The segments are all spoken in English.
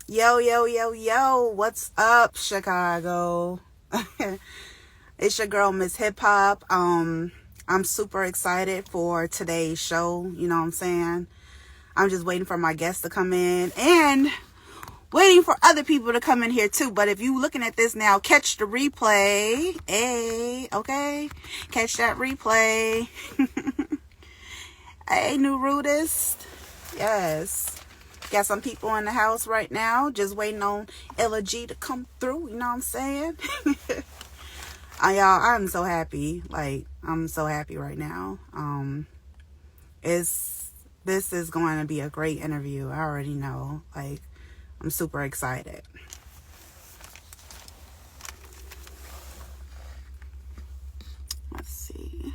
Yo, yo, yo, yo, what's up, Chicago? It's your girl, Mzhiphop. I'm super excited for today's show. You know what I'm saying? I'm just waiting for my guests to come in and waiting for other people to come in here too. But if you looking at this now, catch the replay. Hey, okay? Catch that replay. Hey, new Rudist. Yes. Got some people in the house right now, just waiting on ILLA GHEE to come through. You know what I'm saying? Y'all, I'm so happy. Like, I'm so happy right now. This is going to be a great interview. I already know. Like, I'm super excited. Let's see.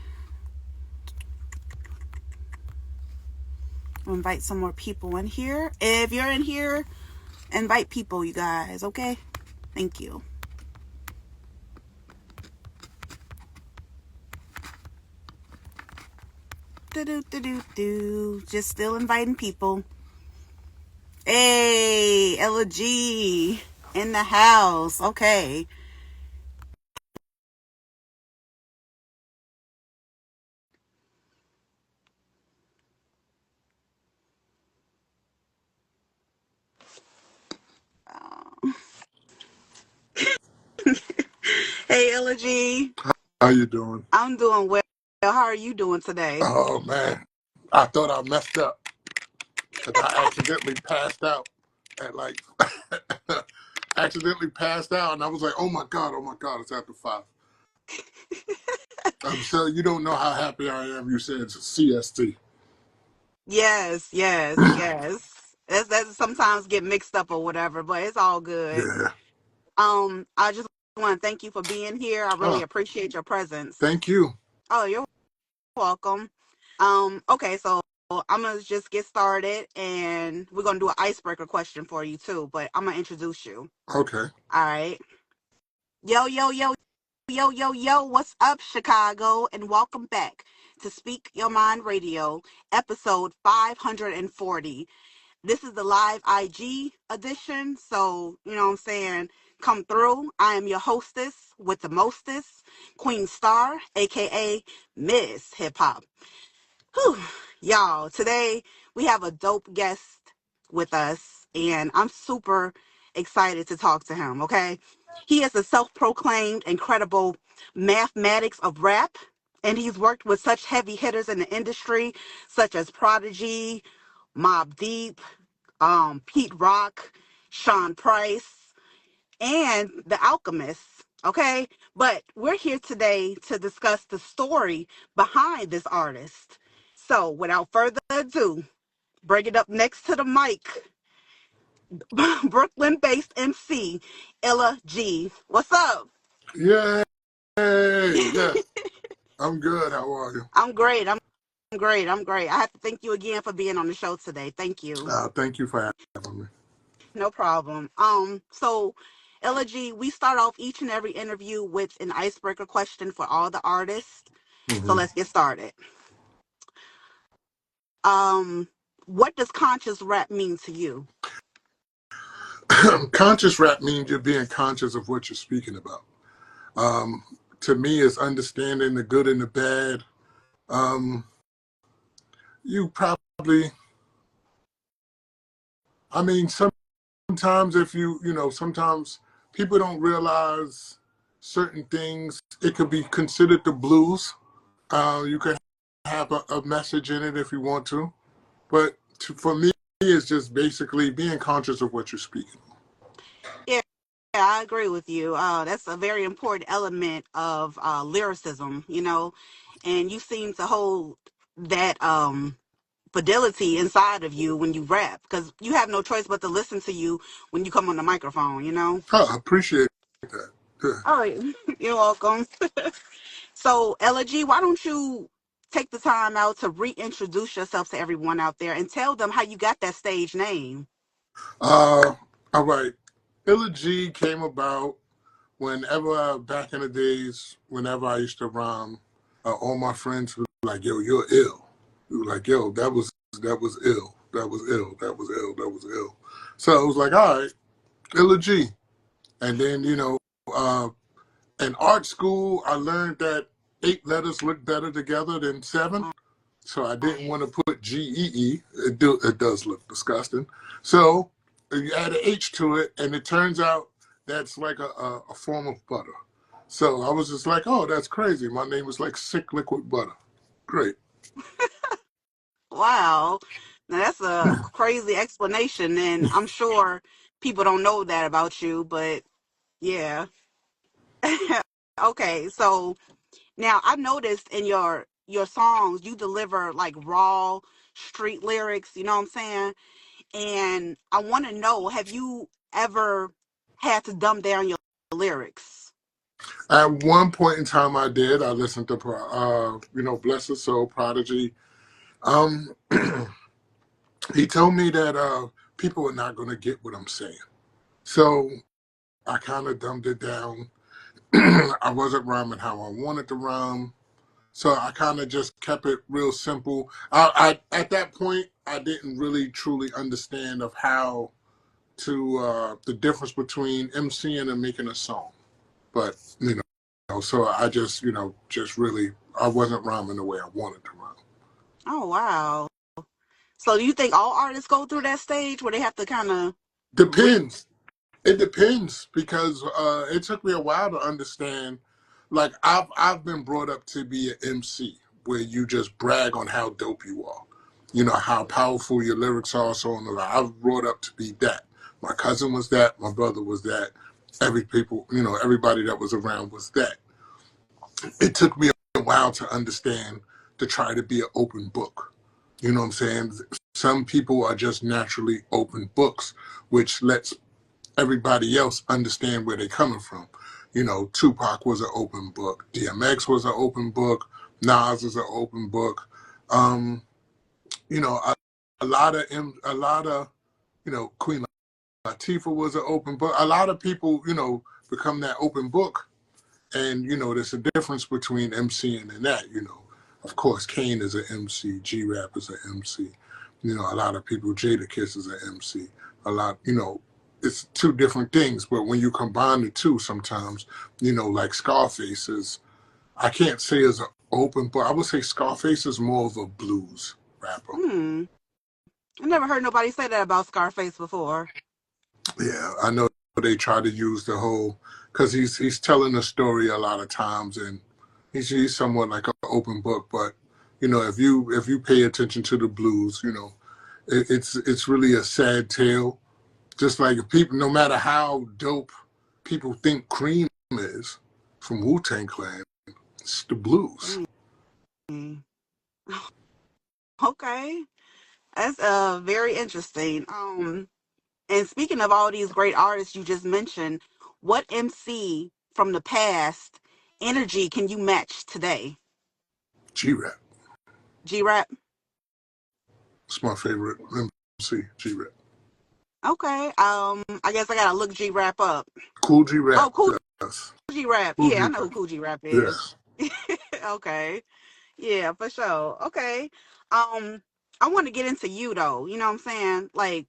I'll invite some more people in here. If you're in here, invite people, you guys. Okay? Thank you. Just still inviting people. Hey, ILLA GHEE in the house. Okay. Hey, ILLA GHEE. How you doing? I'm doing well. How are you doing today? Oh man, I thought I messed up because I accidentally passed out at like accidentally passed out, and I was like, oh my god, it's after 5. I'm sure you don't know how happy I am. You said it's CST. Yes, yes, yes. That sometimes get mixed up or whatever, but it's all good. Yeah. I just want to thank you for being here. I really Oh, appreciate your presence. thank you. Oh, you're welcome. Okay, so I'm gonna just get started, and we're gonna do an icebreaker question for you too. But I'm gonna introduce you. Okay. All right. Yo, yo, yo, yo, yo, yo. What's up, Chicago? And welcome back to Speak Your Mind Radio, episode 540. This is the live IG edition, so you know what I'm saying. Come through. I am your hostess with the mostest, Queen Star, aka Miss Hip Hop. Whew. Y'all, today we have a dope guest with us, and I'm super excited to talk to him, okay? He is a self-proclaimed incredible mathematics of rap, and he's worked with such heavy hitters in the industry, such as Prodigy, Mobb Deep, Pete Rock, Sean Price, and The Alchemist, okay? But we're here today to discuss the story behind this artist. So, without further ado, bring it up next to the mic, Brooklyn-based MC, ILLA GHEE. What's up? Yay! Yes, I'm good. How are you? I'm great. I'm great. I'm great. I have to thank you again for being on the show today. Thank you. Thank you for having me. No problem. So ILLA GHEE, we start off each and every interview with an icebreaker question for all the artists. So Hmm. let's get started. What does conscious rap mean to you? Conscious rap means you're being conscious of what you're speaking about. To me, it's understanding the good and the bad. You probably, I mean, sometimes if sometimes people don't realize certain things. It could be considered the blues. You could have a message in it if you want to. But for me, it's just basically being conscious of what you're speaking. Yeah, I agree with you. That's a very important element of lyricism, you know, and you seem to hold that fidelity inside of you when you rap because you have no choice but to listen to you when you come on the microphone, you know. I appreciate that. Yeah. Oh, you're welcome. So, ILLA GHEE, why don't you take the time out to reintroduce yourself to everyone out there and tell them how you got that stage name? All right. ILLA GHEE came about whenever, back in the days, whenever I used to rhyme, all my friends were like, yo, you're ill. We were like, yo, that was ill. That was ill. That was ill. That was ill. So I was like, all right. ILLA GHEE. And then, in art school, I learned that 8 letters look better together than 7. So I didn't want to put GEE. It does look disgusting. So you add an H to it, and it turns out that's like a form of butter. So I was just like, oh, that's crazy. My name is like Sick Liquid Butter. Great. Wow. Now that's a crazy explanation, and I'm sure people don't know that about you, but yeah. Okay, so now I noticed in your songs you deliver like raw street lyrics, you know what I'm saying? And I want to know, have you ever had to dumb down your lyrics? At one point in time, I did. I listened to, bless his soul, Prodigy. Um, he told me that people are not going to get what I'm saying. So I kind of dumbed it down. I wasn't rhyming how I wanted to rhyme. So I kind of just kept it real simple. At that point, I didn't really truly understand of how to the difference between MCing and making a song. But so I just just really I wasn't rhyming the way I wanted to rhyme. Oh, wow. So do you think all artists go through that stage where they have to kind of Depends. It depends because it took me a while to understand. Like I've been brought up to be an MC where you just brag on how dope you are, how powerful your lyrics are, so on. I've brought up to be that. My cousin was that. My brother was that. Everybody that was around was that. It took me a while to understand to try to be an open book. You know what I'm saying? Some people are just naturally open books, which lets everybody else understand where they're coming from. Tupac was an open book. DMX was an open book. Nas is an open book. Um, a lot of Queen Latifah was an open book. A lot of people, become that open book. And, there's a difference between MCing and that, Of course, Kane is an MC. G-Rap is an MC. A lot of people, Jada Kiss is an MC. A lot, it's two different things. But when you combine the two sometimes, like Scarface is, I can't say is an open, but I would say Scarface is more of a blues rapper. hmm. I never heard nobody say that about Scarface before. Yeah, I know they try to use the whole, because he's telling a story a lot of times, and he's somewhat like an open book. But if you pay attention to the blues, it's really a sad tale. Just like people, no matter how dope people think Cream is from Wu-Tang Clan, it's the blues. Dang. Okay. That's very interesting. And speaking of all these great artists you just mentioned, what MC from the past energy can you match today? G-Rap. G-Rap? It's my favorite MC, G-Rap. Okay. I guess I gotta look G-Rap up. Cool G-Rap, Oh, Cool yes. G-Rap. Cool Yeah, I know G-Rap, who Cool G-Rap is. yes. Okay. Yeah, for sure. Okay. Um, I want to get into you though. You know what I'm saying? Like,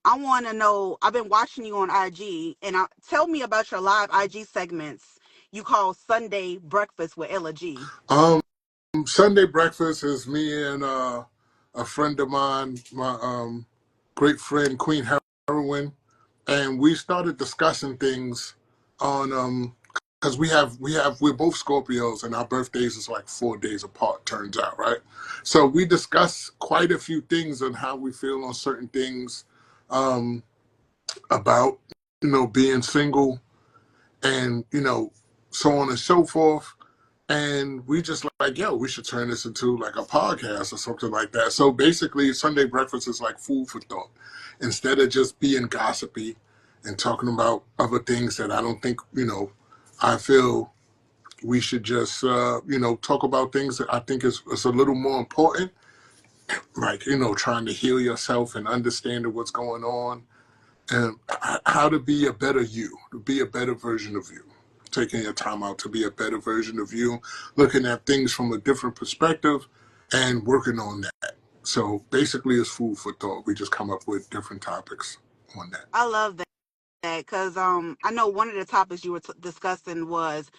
I want to know. I've been watching you on IG, and tell me about your live IG segments you call Sunday Breakfast with Ella G. Um, Sunday breakfast is me and a friend of mine, my great friend Queen Heroin, and we started discussing things on because we're both Scorpios and our birthdays is like 4 days apart. Turns out, right? So we discuss quite a few things on how we feel on certain things um, about being single and so on and so forth. And we just like, yo, we should turn this into like a podcast or something like that. So basically, Sunday breakfast is like food for thought. Instead of just being gossipy and talking about other things that I don't think, I feel we should just, talk about things that I think is a little more important. Like, trying to heal yourself and understanding what's going on and how to be a better you, to be a better version of you. Taking your time out to be a better version of you, looking at things from a different perspective and working on that. So basically it's food for thought. We just come up with different topics on that. I love that. that because I know one of the topics you were discussing was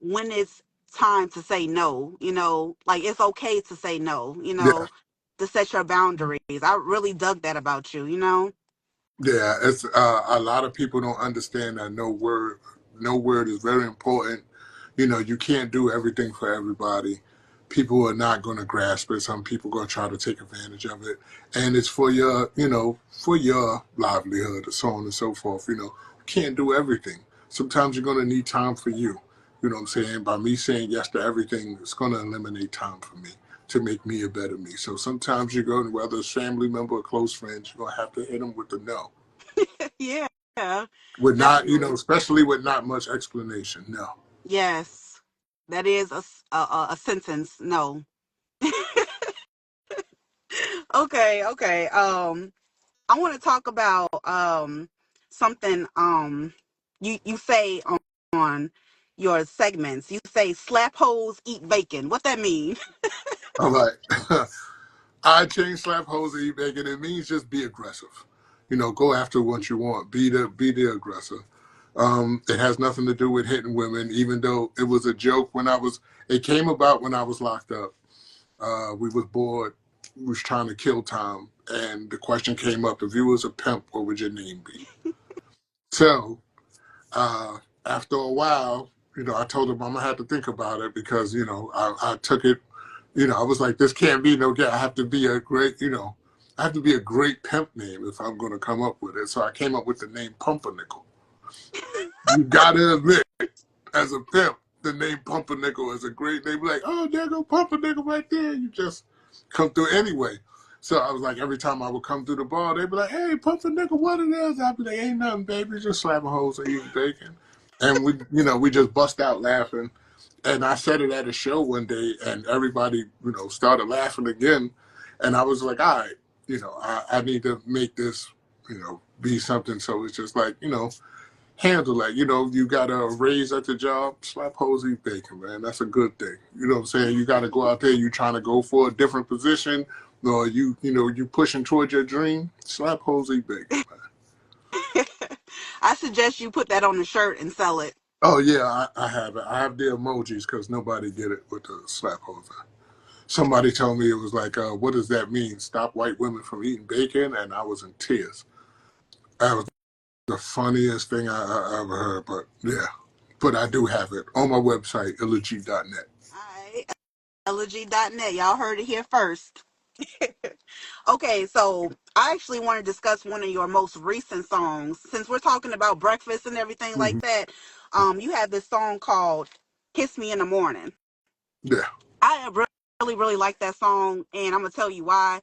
when it's time to say no. Like it's okay to say no. Yeah, To set your boundaries. I really dug that about you. yeah. It's a lot of people don't understand that no word is very important. You can't do everything for everybody. People are not going to grasp it. Some people are going to try to take advantage of it, and it's for for your livelihood, and so on and so forth. You can't do everything. Sometimes you're going to need time for you. You know what I'm saying? By me saying yes to everything, it's going to eliminate time for me to make me a better me. So sometimes you're going, whether it's family member or close friends, you're going to have to hit them with the no. Yeah, With not, definitely. especially with not much explanation. No. Yes, that is a sentence. No. Okay, okay. I want to talk about something you say on your segments. You say slap hoes eat bacon. What that mean? All right. I change slap hoes and eat bacon. It means just be aggressive. Go after what you want. Be the aggressor. It has nothing to do with hitting women, even though it was a joke it came about when I was locked up. We was bored. We was trying to kill time. And the question came up, if you was a pimp, what would your name be? So, after a while, I told him I'm gonna have to think about it because, I took it, I was like, this can't be no guy. I have to be a great, I have to be a great pimp name if I'm gonna come up with it. So I came up with the name Pumpernickel. You gotta admit, as a pimp, the name Pumpernickel is a great name. Like, oh, there go Pumpernickel right there. You just come through anyway. So I was like, every time I would come through the bar, they'd be like, hey, Pumpernickel, what it is? I'd be like, ain't nothing, baby. Just slapping hoes and eating bacon. And we just bust out laughing. And I said it at a show one day, and everybody, started laughing again. And I was like, all right, I need to make this, be something. So it's just like, handle that. You got a raise at the job, slap hoes, eat bacon, man. That's a good thing. You know what I'm saying? You got to go out there. You trying to go for a different position, or you pushing towards your dream. Slap hoes, eat bacon, man. I suggest you put that on the shirt and sell it. Oh yeah, I have it. I have the emojis because nobody get it with the slap hoes. Somebody told me it was like, what does that mean? Stop white women from eating bacon, and I was in tears. That was the funniest thing I ever heard. But yeah, but I do have it on my website, ILLAGHEE.net. All right, elegy.net. Y'all heard it here first. Okay, so I actually want to discuss one of your most recent songs. Since we're talking about breakfast and everything Mm-hmm. like that, you have this song called "Kiss Me in the Morning." Yeah. I really, really like that song, and I'm gonna tell you why.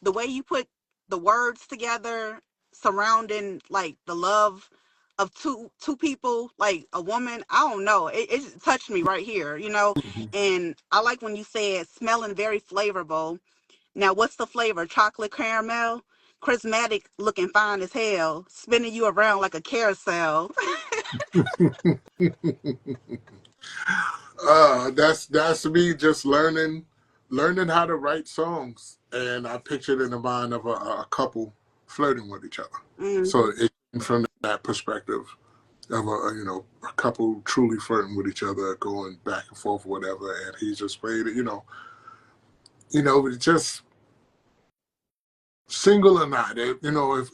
The way you put the words together, surrounding like the love of two people, like a woman. I don't know. It just touched me right here. Mm-hmm. And I like when you said smelling very flavorful. Now, what's the flavor? Chocolate caramel, charismatic, looking fine as hell, spinning you around like a carousel. That's me just learning how to write songs, and I pictured in the mind of a couple flirting with each other. So Hmm. it came from that perspective of a couple truly flirting with each other, going back and forth, whatever. And he just played it, just single or not, if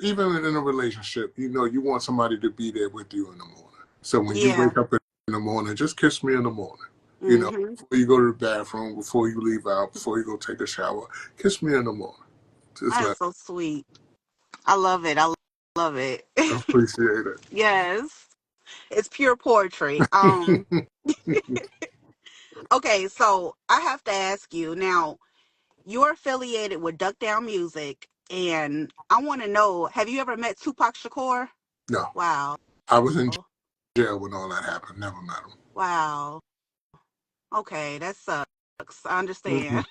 even in a relationship, you want somebody to be there with you in the morning. So when you Yeah. wake up in the morning, just kiss me in the morning. Hmm. Before you go to the bathroom, before you leave out, before you go take a shower, kiss me in the morning. Just That's let so sweet. I love it. I love it. I appreciate Yes. It's pure poetry. it. Okay, so I have to ask you now, you're affiliated with Duck Down Music, and I want to know, have you ever met Tupac Shakur? No, Wow. I was in jail when all that happened. Never met Wow. Okay, that sucks. I him. understand.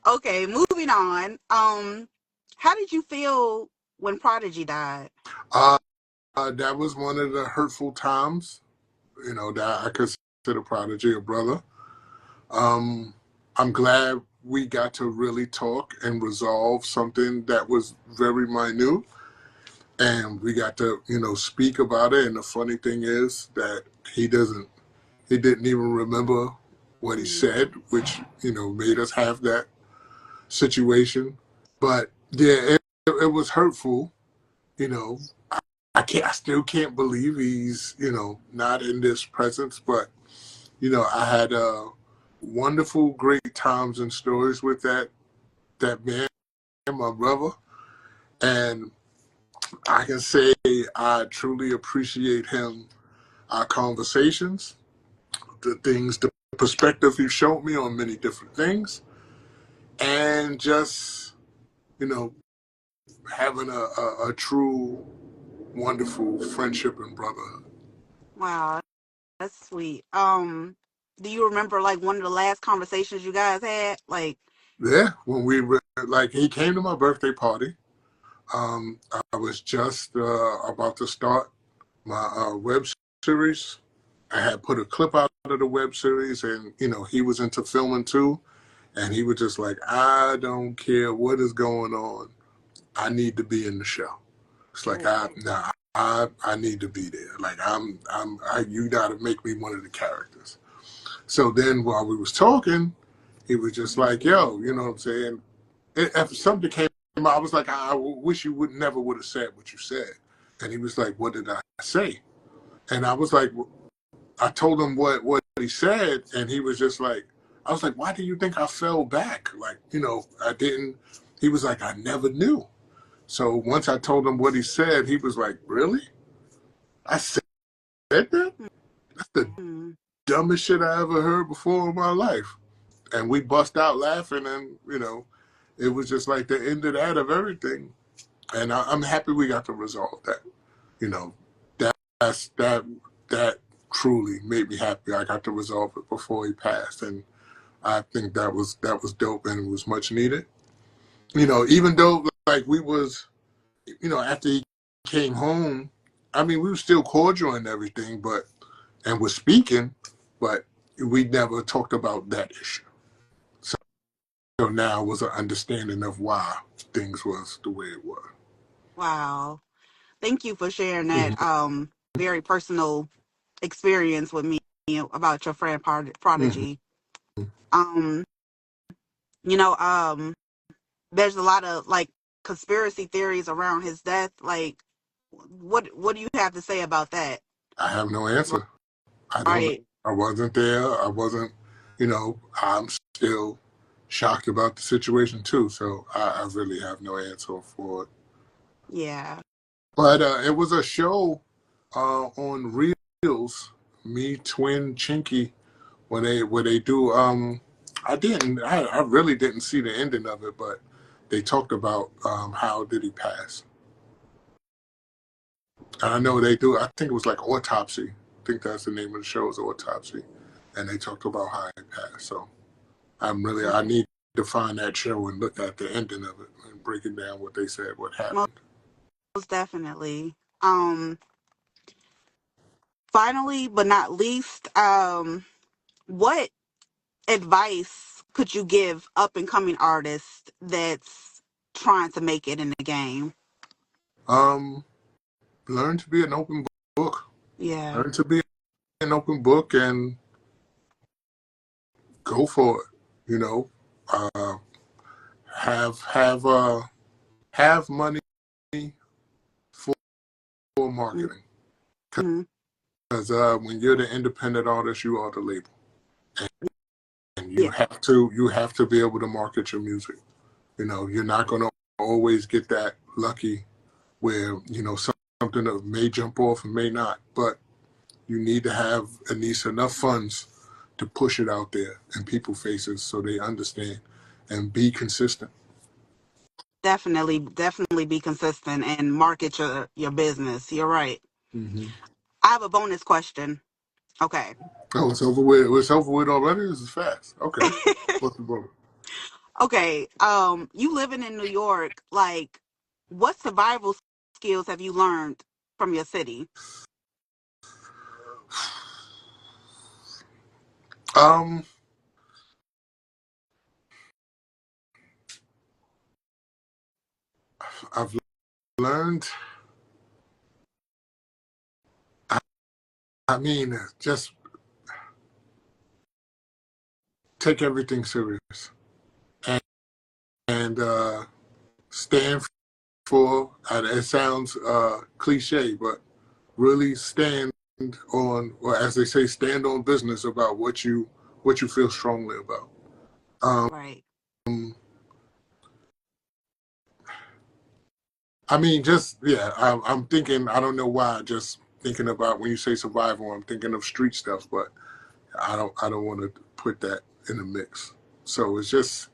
Okay, moving on. How did you feel when Prodigy died? uh, that was one of the hurtful times. That I consider Prodigy a brother. Um, I'm glad we got to really talk and resolve something that was very minute. and we got to, speak about it. And the funny thing is that he didn't even remember what he Mm. said, which, made us have that situation. But yeah, it was hurtful. You know, I still can't believe he's, not in this presence. But, I had wonderful, great times and stories with that man, my brother. And I can say I truly appreciate him, our conversations, the perspective he showed me on many different things, and just, you know, having a true, wonderful friendship and brotherhood. Wow, that's sweet. Do you remember like one of the last conversations you guys had? Like, Yeah, when we were, like, he came to my birthday party. I was just about to start my web series. I had put a clip out of the web series, and he was into filming too, and he was just like, "I don't care what is going on. I need to be in the show." It's like, oh, I need to be there. Like, you got to make me one of the characters. So then, while we was talking, he was just like, "Yo, you know what I'm saying?" If something came out, I was like, "I wish you would have said what you said." And he was like, "What did I say?" And I was like, I told him what he said, and he was just like, I was like, "Why do you think I fell back?" Like, I didn't. He was like, "I never knew." So once I told him what he said, he was like, "Really? I said that? That's the mm, dumbest shit I ever heard before in my life." And we bust out laughing, and it was just like the end of that of everything. And I'm happy we got to resolve that. You know, that truly made me happy. I got to resolve it before he passed, and I think that was dope, and it was much needed. Even though like we was, after he came home, I mean, we were still cordial and everything, and was speaking, but we never talked about that issue. So now was an understanding of why things was the way it was. wow. Thank you for sharing that Mm-hmm. very personal experience with me about your friend Mm-hmm. Prodigy. Um, you know, there's a lot of like conspiracy theories around his death. Like, what do you have to say about that? I have no answer. I don't know. Right. I wasn't there. I wasn't, I'm still shocked about the situation too. So I really have no answer for it. Yeah. But it was a show on Reels, me, Twin, Chinky, where they do. I really didn't see the ending of it, but they talked about how did he pass. And I know they do. I think it was like Autopsy. I think that's the name of the show, is Autopsy. And they talked about how he passed. So I need to find that show and look at the ending of it and break it down what they said, what Most happened. definitely. Finally, but not least, what advice could you give up and coming artists that's trying to make it in the game? Um, Learn to be an open book. Yeah. Learn to be an open book and go for it. You know, uh, have have uh, have money for marketing, Mm-hmm. because when you're the independent artist, you are the label, and you Yeah, have to be able to market your music. You're not going to always get that lucky where something that may jump off and may not, but you need to have at least enough funds to push it out there in people's faces so they understand, and be consistent. definitely be consistent and market your business. You're right. Mm-hmm. I have a bonus question. Okay. Oh, it's over with. It's over with already. This is fast. Okay. What's the problem? Okay. You living in New York, like, what survival skills have you learned from your city? Um, I've learned. I mean, just take everything serious and, and stand for. It sounds cliche, but really stand on, or as they say, stand on business about what you feel strongly about. Right. I mean, just yeah. I'm thinking. I don't know why. Just thinking about when you say survival, I'm thinking of street stuff, but I don't. I don't want to put that in the mix. So it's just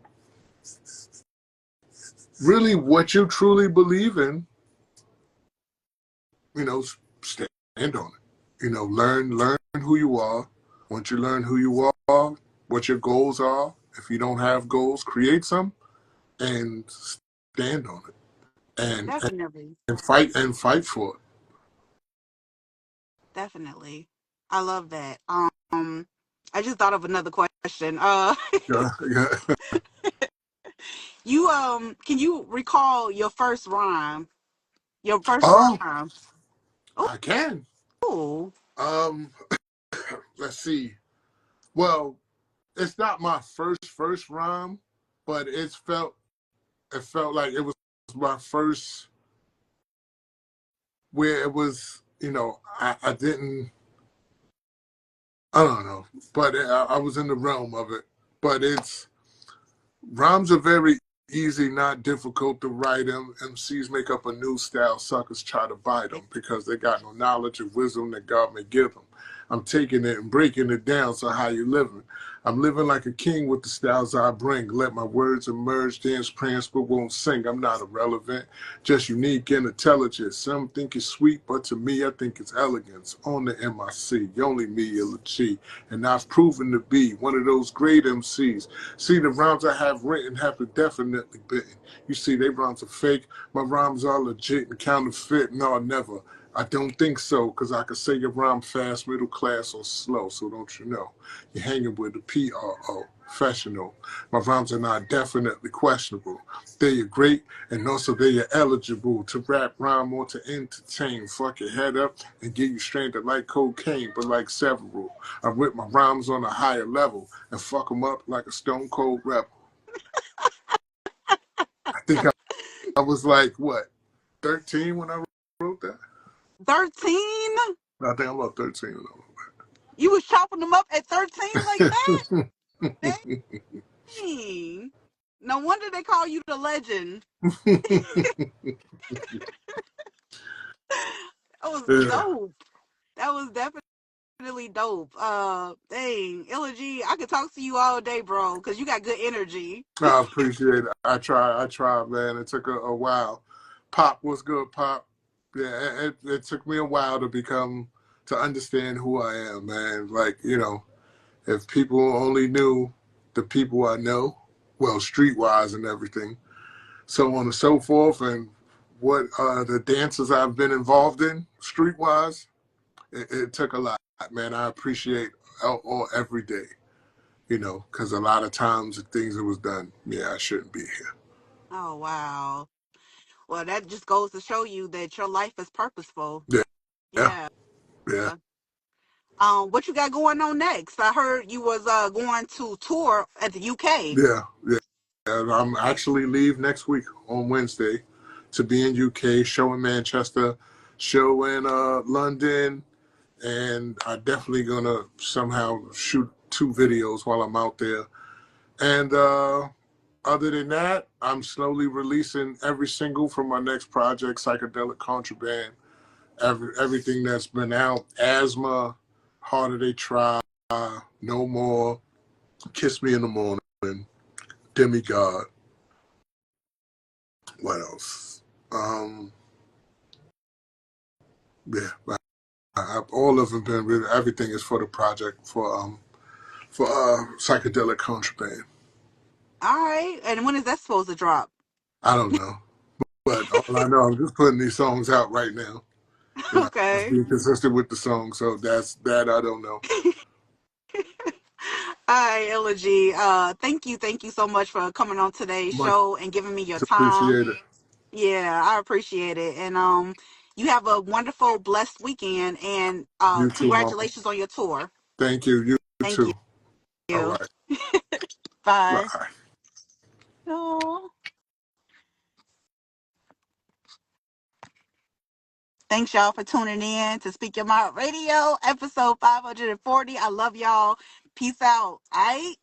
really what you truly believe in. You know, stand on it. You know, learn who you are. Once you learn who you are, what your goals are. If you don't have goals, create some and stand on it and Definitely. and fight for it. Definitely. I love that. I just thought of another question. Yeah, yeah. You can you recall your first rhyme? Your first Oh, rhyme. I can. Oh, Um, let's see. Well, it's not my first rhyme, but it felt like it was my first where it was. You know, I didn't. I don't know, but I was in the realm of it. But it's rhymes are very easy, not difficult to write them. MCs make up a new style. Suckers try to bite them because they got no knowledge or wisdom that God may give them. I'm taking it and breaking it down. So how you living? I'm living like a king with the styles I bring. Let my words emerge, dance, prance, but won't sing. I'm not irrelevant, just unique and intelligent. Some think it's sweet, but to me, I think it's elegance. On the MIC, only me, ILLA GHEE. And I've proven to be one of those great MCs. See, the rhymes I have written have been definitely bitten. You see, they rhymes are fake. My rhymes are legit and counterfeit. No, never. I don't think so, because I could say your rhyme fast, middle class, or slow, so don't you know? You're hanging with the PRO, professional. My rhymes are not definitely questionable. They are great, and also they are eligible to rap, rhyme, or to entertain. Fuck your head up and get you stranded like cocaine, but like several. I rip my rhymes on a higher level and fuck them up like a stone cold rebel. I think I was like, what, 13 when I wrote that? 13? I think I'm about 13 when I You was chopping them up at 13 like that? wrote Dang. No wonder they call you the legend. that. That was Yeah. dope. That was definitely dope. Dang, ILLA GHEE, I could talk to you all day, bro, because you got good energy. I appreciate it. I tried, man. It took a while. Pop, what's good, Pop? Yeah, it took me a while to understand who I am, man. Like, you know, if people only knew the people I know, well, streetwise and everything, so on and so forth, and what the dances I've been involved in, streetwise, it took a lot, man. I appreciate all every day, you know, because a lot of times the things that was done, yeah, I shouldn't be here. Oh, wow. Well, that just goes to show you that your life is purposeful. Yeah, yeah, Yeah. yeah, What you got going on next? I heard you was going to tour at the UK. yeah, yeah. And I'm actually leave next week on Wednesday to be in UK, show in Manchester, show in London, and I definitely gonna somehow shoot 2 videos while I'm out there. And other than that, I'm slowly releasing every single from my next project, Psychedelic Contraband. Everything that's been out, Asthma, Harder They Try, No More, Kiss Me in the Morning, Demigod. What else? Yeah, all of them been really. Everything is for the project for Psychedelic Contraband. All right. And when is that supposed to drop? I don't know, but all I know, I'm just putting these songs out right now, and I'm just Okay. being consistent with the song. So that's that. I don't know. All right, ILLA GHEE. Thank you so much for coming on today's Much show and giving me your time. appreciated. Yeah, I appreciate it. And You have a wonderful, blessed weekend, and You too, Mama. congratulations on your tour. Thank you. You Thank too. All you. right. Bye. Bye. Oh. Thanks, y'all, for tuning in to Speak Your Mind Radio, episode 540. I love y'all. Peace out. All right?